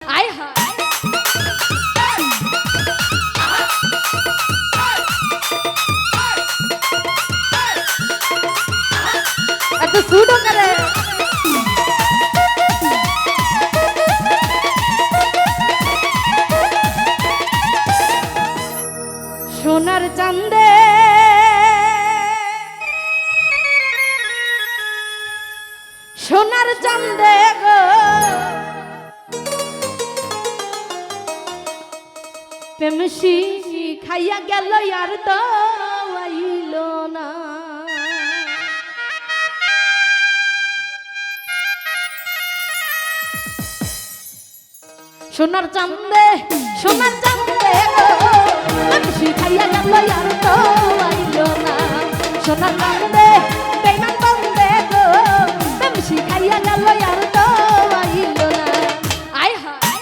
আয় হায় এত সুডো করে সোনার চাঁদে সোনার চাঁদে গো প্রেমসি খাইয়া গেল আর তো আইল না সোনার চাঁদে গো প্রেমসি খাইয়া গেল আর তো আইল না সোনার চাঁদে বেঈমান বন্দে গো প্রেমসি খাইয়া গেল আর তো আইল না আয় হায়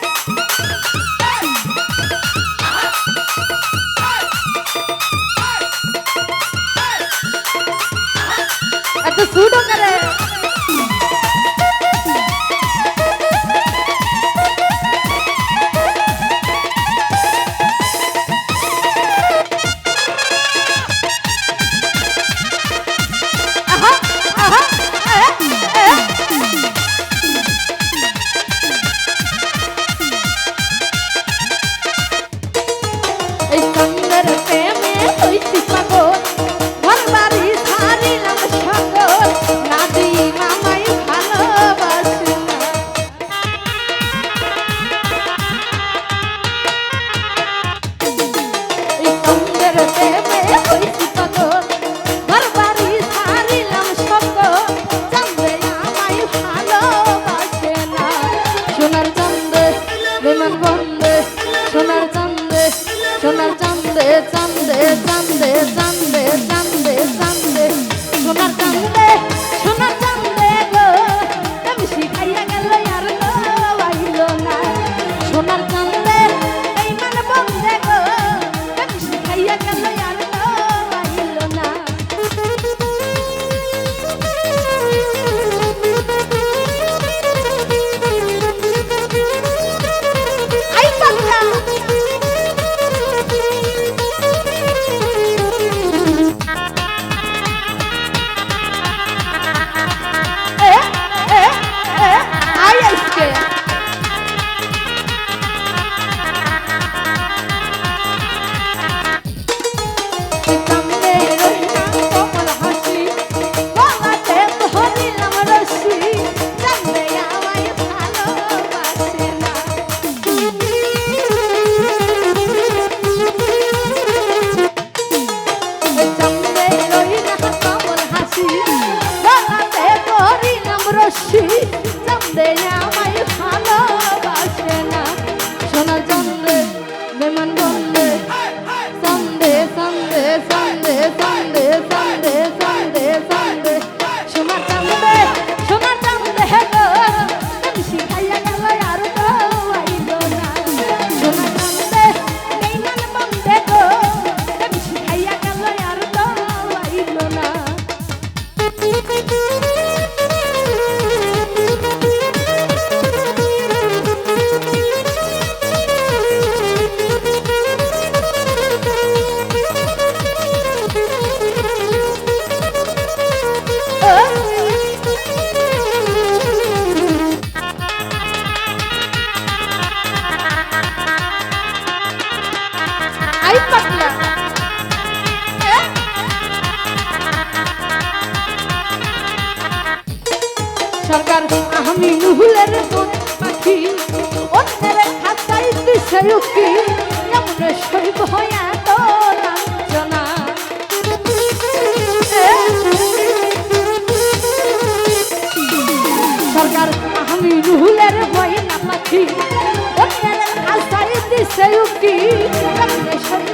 এত সুডো করে সোনার চাঁদে চাঁদে চাঁদে চাঁদে চাঁদে চাঁদে সোনার চাঁদে গো প্রেমসি খাইয়া গেল আর তো আইল না সোনার চাঁদে বেঈমান বন্দে গো প্রেমসি খাইয়া গেল আর তো আইল না আই পাগলা চাঁদে আমায় ভালোবাসে না সোনার চাঁদে বেঈমান বন্দে চাঁদে চাঁদে চাঁদে চাঁদে চাঁদে চাঁদে চাঁদে সোনার চাঁদে গো প্রেমসি খাইয়া গেল আর তো আইল না সোনার চাঁদে বেঈমান বন্দে গো প্রেমসি খাইয়া গেল আর তো আইল না আই পাগলা সরকার আমি নুহুলের কোন পাখি অন্যের খাতায় দিছে উকি এমন সইব হইয়া তো লাঞ্ছনা সরকার আমি নুহুলের বই না পাখি অন্যের খাতায় দিছে উকি এমন সইব